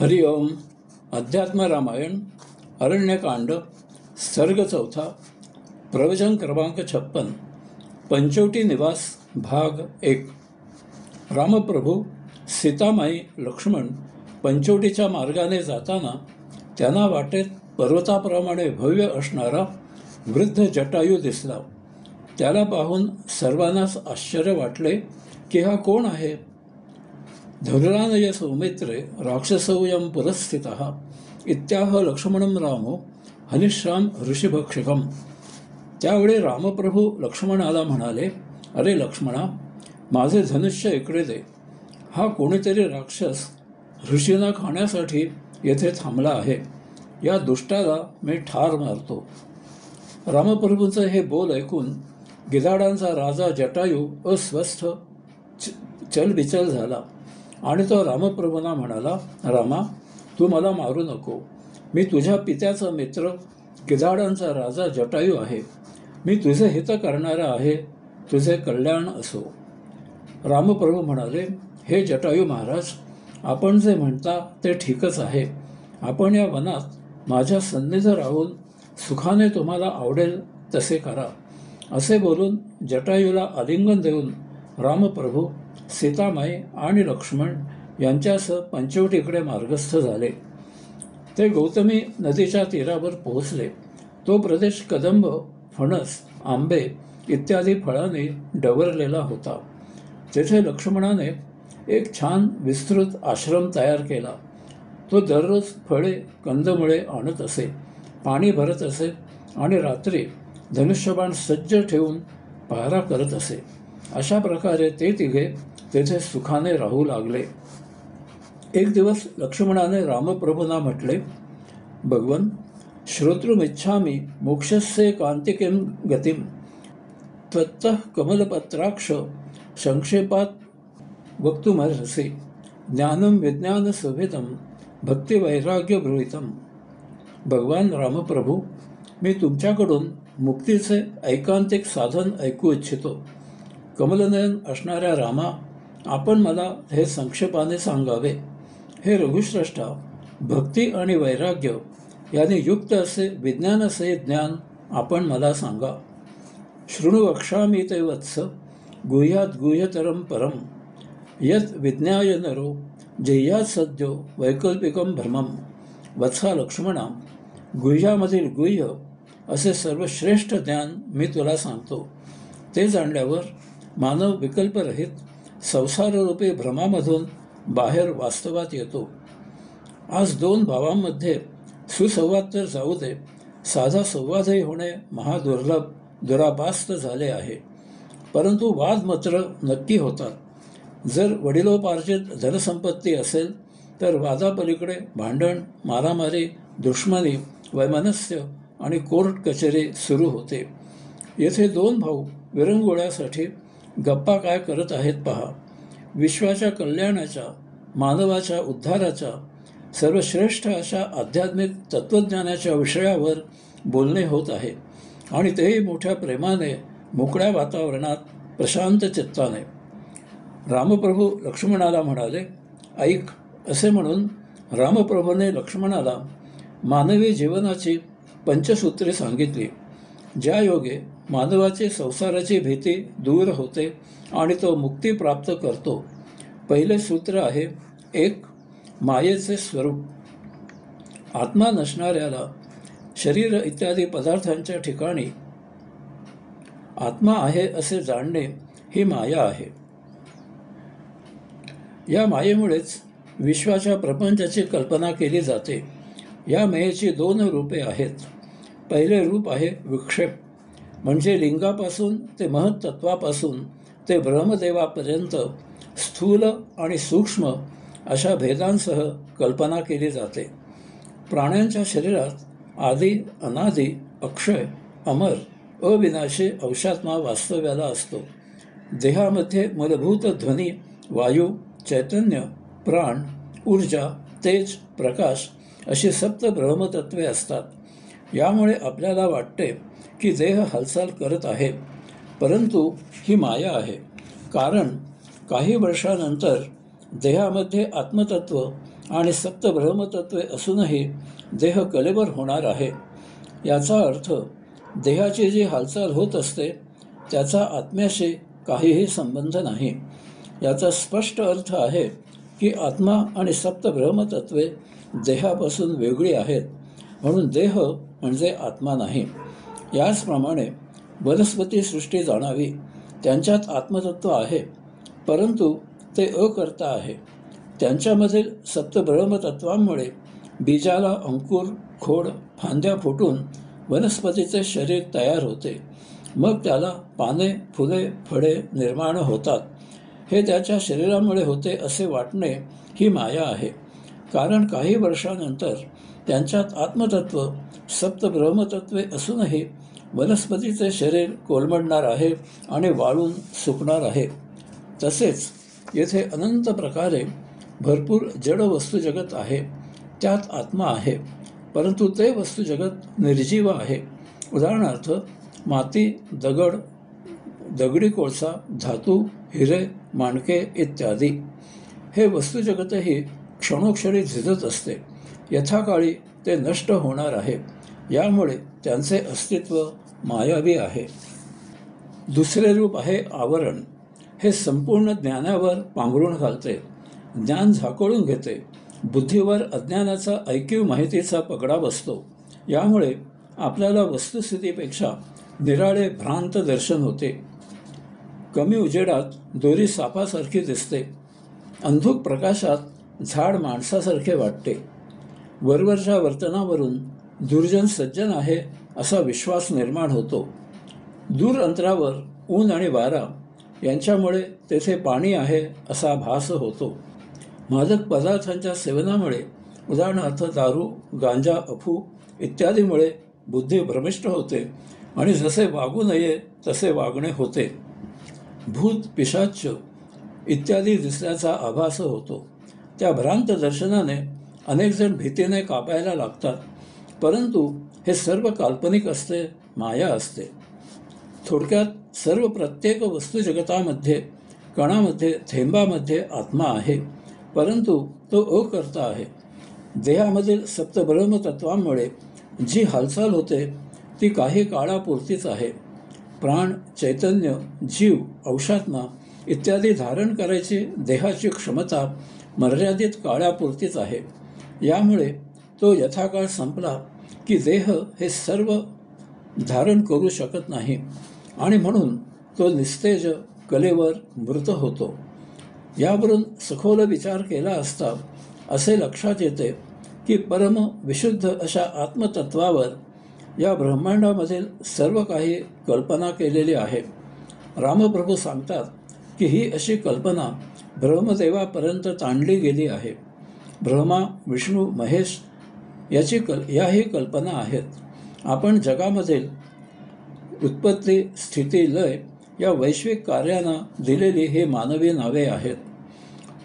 हरि ओम. अध्यात्म रामायण अरण्यकांड सर्ग 4 प्रवचन क्रमांक 56 पंचवटी निवास भाग 1. रामप्रभू सीतामाई लक्ष्मण पंचवटीच्या मार्गाने जाताना त्यांना वाटेत पर्वताप्रमाणे भव्य असणारा वृद्ध जटायू दिसला. त्याला पाहून सर्वांनाच आश्चर्य वाटले की हा कोण आहे. धनुरानय सौमित्रे राक्षसौयं पुरस्थितः इत्याह लक्ष्मणं रामो हनिश्राम ऋषिभक्षकम. त्यावेळी रामप्रभू लक्ष्मणाला म्हणाले, अरे लक्ष्मणा, माझे धनुष्य इकडे दे. हा कोणीतरी राक्षस ऋषींना खाण्यासाठी येथे थांबला आहे. या दुष्टाला मी ठार मारतो. रामप्रभूंचे हे बोल ऐकून गिधाडांचा राजा जटायू अस्वस्थ चलबिचल झाला आणि तो रामप्रभूंना म्हणाला, रामा, तू मला मारू नको. मी तुझ्या पित्याचा मित्र गिधाडांचा राजा जटायू आहे. मी तुझे हित करणारा आहे. तुझे कल्याण असो. रामप्रभू म्हणाले, हे जटायू महाराज, आपण जे म्हणता ते ठीकच आहे. आपण या वनात माझ्या सन्निध राहून सुखाने तुम्हाला आवडेल तसे करा. असे बोलून जटायूला आलिंगन देऊन रामप्रभू सीतामाई आणि लक्ष्मण यांच्यासह पंचवटीकडे मार्गस्थ झाले. ते गौतमी नदीच्या तीरावर पोहोचले. तो प्रदेश कदंब, फणस, आंबे इत्यादी फळांनी डवरलेला होता. तेथे लक्ष्मणाने एक छान विस्तृत आश्रम तयार केला. तो दररोज फळे कंदमुळे आणत असे, पाणी भरत असे आणि रात्री धनुष्यबाण सज्ज ठेवून पहारा करत असे. अशा प्रकारे ते तिघे तेथे सुखाने राहू लागले. एक दिवस लक्ष्मणाने रामप्रभूंना म्हटले, भगवन, श्रोतृमिच्छामि मोक्षस्य कांतिकीं गतिं त्वत्तः कमलपत्राक्ष संक्षेपात वक्तुमर्हसि ज्ञानं विज्ञानसुभितं भक्तिवैराग्यभृहितं. भगवान रामप्रभू, मी तुमच्याकडून मुक्तीचे ऐकांतिक साधन ऐकू इच्छितो. कमलनयन असणाऱ्या रामा, आपण मला हे संक्षेपाने सांगावे. हे रघुश्रेष्ठा, भक्ती आणि वैराग्य याने युक्त असे विज्ञानसहित ज्ञान आपण मला सांगा. शृणु वक्ष्यामि ते वत्स गुह्यात गुह्यतरं परम यत् विज्ञाय नरो जेह्यात सद्यो वैकल्पिकं भ्रमम. वत्सा लक्ष्मणा, गुह्यामधील गुह्य असे सर्वश्रेष्ठ ज्ञान मी तुला सांगतो. ते जाणल्यावर मानव विकल्परहित संसाररूपी भ्रमामधून बाहेर वास्तवात येतो. आज दोन भावांमध्ये सुसंवाद तर जाऊ दे, साधा संवादही होणे महादुर्लभ, दुरापास्त झाले आहे. परंतु वाद मात्र नक्की होतात. जर वडिलोपार्जित धनसंपत्ती असेल तर वादापलीकडे भांडण, मारामारी, दुश्मनी, वैमनस्य आणि कोर्ट कचेरी सुरू होते. येथे दोन भाऊ विरंगुळ्यासाठी गप्पा काय करत आहेत पहा. विश्वाच्या कल्याणाच्या, मानवाच्या उद्धाराच्या, सर्वश्रेष्ठ अशा आध्यात्मिक तत्त्वज्ञानाच्या विषयावर बोलणे होत आहे आणि तेही मोठ्या प्रेमाने, मोकळ्या वातावरणात, प्रशांत चित्ताने. रामप्रभू लक्ष्मणाला म्हणाले, ऐक. असे म्हणून रामप्रभूने लक्ष्मणाला मानवी जीवनाची पंचसूत्रे सांगितली, ज्या योगे मानवाची संसाराची भीती दूर होते आणि तो मुक्ती प्राप्त करतो. पहिले सूत्र आहे, एक, मायेचे स्वरूप. आत्मा नसणाऱ्याला शरीर इत्यादी पदार्थांच्या ठिकाणी आत्मा आहे असे जाणणे ही माया आहे. या मायेमुळेच विश्वाच्या प्रपंचाची कल्पना केली जाते. या मायेची दोन रूपे आहेत. पहिले रूप आहे विक्षेप, म्हणजे लिंगापासून ते महत्त्वापासून ते ब्रह्मदेवापर्यंत स्थूल आणि सूक्ष्म अशा भेदांसह कल्पना केली जाते. प्राण्यांच्या शरीरात आदी, अनादी, अक्षय, अमर, अविनाशी अंशात्मा वास्तव्याला असतो. देहामध्ये मूलभूत ध्वनी, वायू, चैतन्य, प्राण, ऊर्जा, तेज, प्रकाश अशी सप्त ब्रह्मतत्वे असतात. यामुळे आपल्याला वाटते की देह हालचाल करत आहे, परंतु ही माया आहे. कारण काही वर्षानंतर देहामध्ये आत्मतत्व आणि सप्त ब्रह्मतत्वे असूनही देह कलेवर होणार आहे. याचा अर्थ देहाची जी हालचाल होत असते त्याचा आत्म्याशी काहीही संबंध नाही. याचा स्पष्ट अर्थ आहे की आत्मा आणि सप्त ब्रह्मतत्वे देहापासून वेगळी आहेत, म्हणून देह म्हणजे आत्मा नाही. याचप्रमाणे वनस्पती सृष्टी जाणावी, त्यांच्यात आत्मतत्व आहे, परंतु ते अकर्ता आहे. त्यांच्यामधील सप्तब्रह्मतत्वांमुळे बीजाला अंकुर, खोड, फांद्या फुटून वनस्पतीचे शरीर तयार होते. मग त्याला पाने, फुले, फळे निर्माण होतात. हे त्याच्या शरीरामुळे होते असे वाटणे ही माया आहे. कारण काही वर्षानंतर त्यांच्यात आत्मतत्व सप्तब्रह्मतत्वे असूनही वनस्पतीचे शरीर कोलमडणार आहे आणि वाळून सुकणार आहे. तसेच येथे अनंत प्रकारे भरपूर जड वस्तुजगत आहे. त्यात आत्मा आहे, परंतु ते वस्तुजगत निर्जीव आहे. उदाहरणार्थ माती, दगड, दगडी कोळसा, धातू, हिरे, माणके इत्यादी. हे वस्तुजगतही क्षणोक्षणी झिजत असते. यथाकाळी ते नष्ट होणार आहे. यामुळे त्यांचे अस्तित्व मायावी आहे. दुसरे रूप आहे आवरण. हे संपूर्ण ज्ञानावर पांघरून घालते, ज्ञान झाकोळून घेते. बुद्धीवर अज्ञानाचा ऐकीव माहितीचा पगडा बसतो. यामुळे आपल्याला वस्तुस्थितीपेक्षा निराळे भ्रांत दर्शन होते. कमी उजेडात दोरी सापासारखी दिसते. अंधुक प्रकाशात झाड माणसासारखे वाटते. वरवरच्या वर्तनावरून दुर्जन सज्जन आहे असा विश्वास निर्माण होतो. दूर अंतरावर ऊन आणि वारा यांच्यामुळे तेथे पाणी आहे असा भास होतो. मादक पदार्थांच्या सेवनामुळे, उदाहरणार्थ दारू, गांजा, अफू इत्यादीमुळे बुद्धी भ्रमिष्ट होते आणि जसे वागू नये तसे वागणे होते. भूत, पिशाच इत्यादी दिसल्याचा आभास होतो. त्या भ्रांत दर्शनाने अनेक जण भीतीने कापायला लागतात, परंतु हे सर्व काल्पनिक असते, माया असते. थोडक्यात सर्व प्रत्येक वस्तुजगतामध्ये, कणामध्ये, थेंबामध्ये आत्मा आहे, परंतु तो अकर्ता आहे. देहामधील सप्तब्रह्मतत्वांमुळे जी हालचाल होते ती काही काळापुरतीच आहे. प्राण, चैतन्य, जीव, अवशात्मा इत्यादी धारण करायची देहाची क्षमता मर्यादित काळापुरतीच आहे. यामुळे तो यथाकाळ संपला की देह हे सर्व धारण करू शकत नाही आणि म्हणून तो निस्तेज, कलेवर मृत होतो. यावरून सखोल विचार केला असता असे लक्षात येते की परम विशुद्ध अशा आत्मतत्वावर या ब्रह्मांडामधील सर्व काही कल्पना केलेली आहे. रामप्रभू सांगतात की ही अशी कल्पना ब्रह्मदेवापर्यंत ताणली गेली आहे. ब्रह्मा, विष्णू, महेश याही कल्पना आहेत. आपण जगामधील उत्पत्ती, स्थिती, लय या वैश्विक कार्यांना दिलेली ही मानवी नावे आहेत.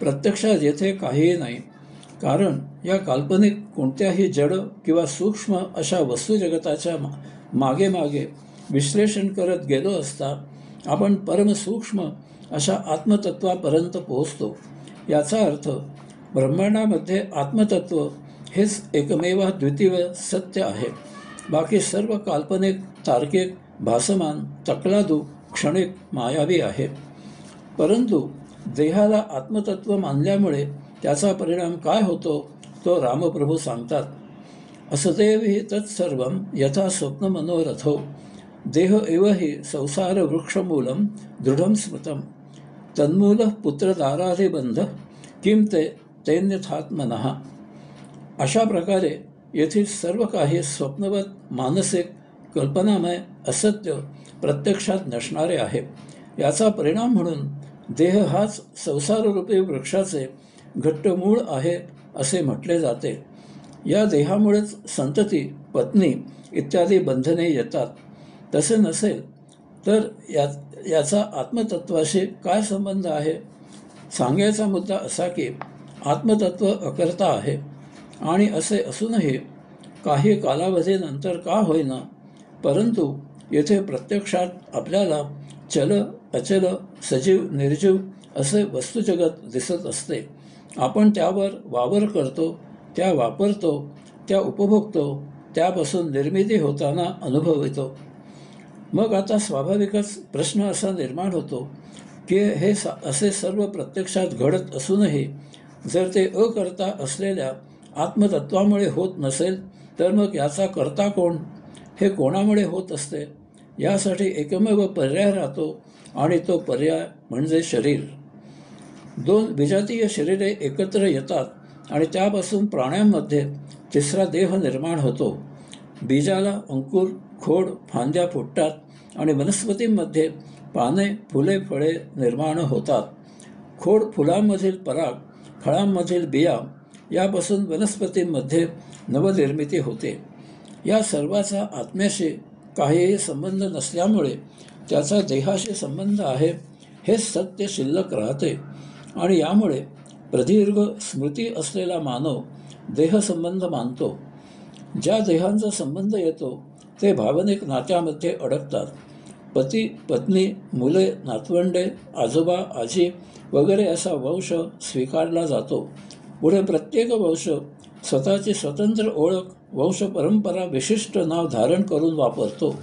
प्रत्यक्षात येथे काहीही नाही, कारण या काल्पनिक कोणत्याही जड किंवा सूक्ष्म अशा वस्तुजगताच्या मागे मागे विश्लेषण करत गेलो असता आपण परमसूक्ष्म अशा आत्मतत्वापर्यंत पोहोचतो. याचा अर्थ ब्रह्मांडामध्ये आत्मतत्व हेच एकमेव द्वितीय सत्य आहे. बाकी सर्व काल्पनिक, तार्किक, भासमान, तकलादू, क्षणिक, मायावी आहे. परंतु देहाला आत्मतत्व मानल्यामुळे त्याचा परिणाम काय होतो तो रामप्रभू सांगतात. असदेव हि तत्सर्वं यथा स्वप्न मनोरथो देह एव हि संसार वृक्षमूलम दृढं स्मृतम तन्मूल पुत्रदाराधिबंध किम ते तैन्यथात्मनः. अशा प्रकारे येथील सर्व काही स्वप्नवत, मानसिक, कल्पनामय, असत्य प्रत्यक्षात नसणारे आहे. याचा परिणाम म्हणून देह हाच संसाररूपी वृक्षाचे घट्ट मूळ आहे असे म्हटले जाते. या देहामुळेच संतती, पत्नी इत्यादी बंधने येतात. तसे नसेल तर याचा आत्मतत्वाशी काय संबंध आहे? सांगायचा मुद्दा असा की आत्मतत्व अकर्ता आहे आणि असे असूनही काही कालावधीनंतर का होईना, परंतु येथे प्रत्यक्षात आपल्याला चल, अचल, सजीव, निर्जीव असे वस्तुजगत दिसत असते. आपण त्यावर वावर करतो, त्या वापरतो, त्या उपभोगतो, त्यापासून निर्मिती होताना अनुभवतो. मग आता स्वाभाविकच प्रश्न असा निर्माण होतो की हे असे सर्व प्रत्यक्षात घडत असूनही जर ते अकर्ता असलेल्या आत्मतत्वामुळे होत नसेल तर मग याचा कर्ता कोण? हे कोणामुळे होत असते? यासाठी एकमेव पर्याय राहतो आणि तो पर्याय म्हणजे शरीर. दोन विजातीय शरीरे एकत्र येतात आणि त्यापासून प्राण्यांमध्ये तिसरा देह निर्माण होतो. बीजाला अंकुर, खोड, फांद्या फुटतात आणि वनस्पतींमध्ये पाने, फुले, फळे निर्माण होतात. खोड, फुलांमधील पराग, फळांमधील बिया यापासून वनस्पतींमध्ये नवनिर्मिती होते. या सर्वाचा आत्म्याशी काहीही संबंध नसल्यामुळे त्याचा देहाशी संबंध आहे हेच सत्य शिल्लक राहते आणि यामुळे प्रदीर्घ स्मृती असलेला मानव देहसंबंध मानतो. ज्या देहांचा संबंध येतो ते भावनिक नात्यामध्ये अडकतात. पती, पत्नी, मुले, नातवंडे, आजोबा, आजी वगैरे असा वंश स्वीकारला जातो. पुढे प्रत्येक वंश स्वतःची स्वतंत्र ओळख, वंश परंपरा, विशिष्ट नाव धारण करून वापरतो.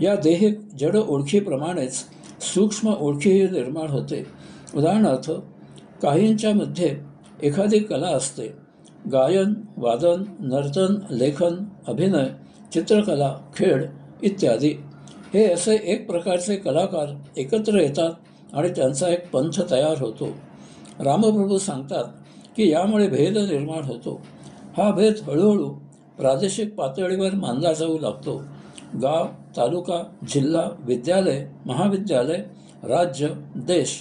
या देहिक जड ओळखीप्रमाणेच सूक्ष्म ओळखीही निर्माण होते. उदाहरणार्थ, काहींच्या मध्ये एखादी कला असते. गायन, वादन, नर्तन, लेखन, अभिनय, चित्रकला, खेळ इत्यादी. हे असे एक प्रकारचे कलाकार एकत्र येतात आणि त्यांचा एक पंथ तयार होतो. रामप्रभू सांगतात की यामुळे भेद निर्माण होतो. हा भेद हळूहळू प्रादेशिक पातळीवर मानला जाऊ लागतो. गाव, तालुका, जिल्हा, विद्यालय, महाविद्यालय, राज्य, देश,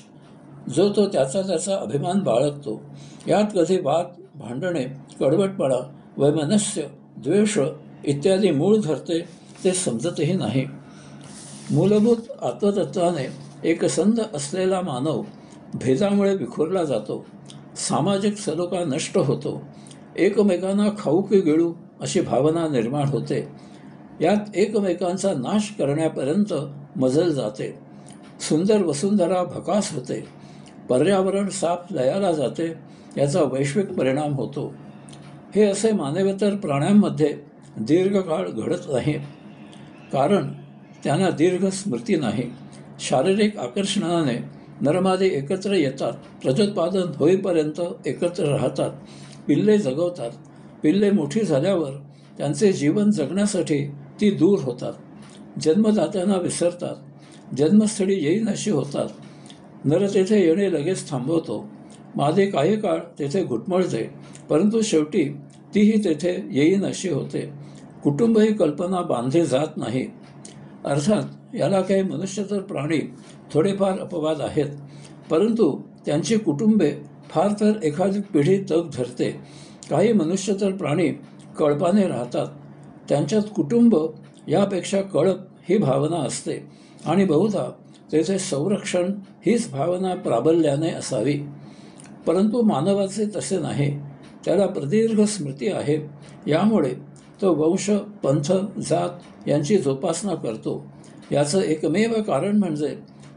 जो तो त्याचा अभिमान बाळगतो. यात कधी वाद, भांडणे, कडवटपणा, वैमनस्य, द्वेष इत्यादी मूळ धरते ते समजतही नाही. मूलभूत आत्मतत्वाने एकसंध असलेला मानव भेदामुळे विखुरला जातो. सामाजिक सलोखा नष्ट होतो. एकमेकांना खाऊ की गिळू अशी भावना निर्माण होते. यात एकमेकांचा नाश करण्यापर्यंत मजल जाते. सुंदर वसुंधरा भकास होते. पर्यावरण साफ लयाला जाते. याचा वैश्विक परिणाम होतो. हे असे मानवेतर प्राण्यांमध्ये दीर्घकाळ घडत नाही, कारण त्यांना दीर्घ स्मृती नाही. शारीरिक आकर्षणाने नरमादी एकत्र येतात. प्रजोत्पादन होईपर्यंत एकत्र राहतात. पिल्ले जगवतात. पिल्ले मोठी झाल्यावर त्यांचे जीवन जगण्यासाठी ती दूर होतात. जन्मदात्यांना विसरतात. जन्मस्थळी येईनाशी होतात. नर तेथे येणे लगेच थांबवतो. मादी काही काळ तेथे घुटमळते, परंतु शेवटी तीही तेथे येईनाशी होते. कुटुंब ही कल्पना बांधली जात नाही. अर्थात याला काही मनुष्यतर प्राणी थोडेफार अपवाद आहेत, परंतु त्यांची कुटुंबे फार तर एखादी पिढी तग धरते. काही मनुष्यतर प्राणी कळपाने राहतात. त्यांच्यात कुटुंब यापेक्षा कळप ही भावना असते आणि बहुधा तेथे संरक्षण हीच भावना प्राबल्याने असावी. परंतु मानवाचे तसे नाही. त्याला प्रदीर्घ स्मृती आहे. यामुळे तो वंश, पंथ, जात यांची जोपासना करतो. याचं एकमेव कारण म्हणजे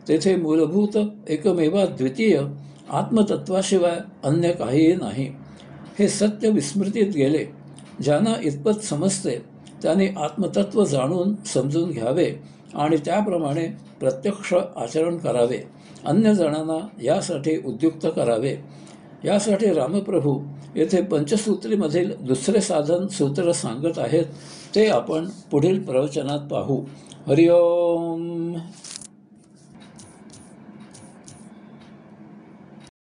तेथे मूलभूत एकमेवाद्वितीय आत्मतत्वाशिवाय अन्य काहीही नाही. हे सत्य विस्मृतीत गेले. ज्यांना इतपत समजते त्यांनी आत्मतत्व जाणून समजून घ्यावे आणि त्याप्रमाणे प्रत्यक्ष आचरण करावे. अन्य जणांना यासाठी उद्युक्त करावे. यासाठी रामप्रभू येथे पंचसूत्रीमधील दुसरे साधन सूत्र सांगत आहेत. ते आपण पुढील प्रवचनात पाहू. हरिओम.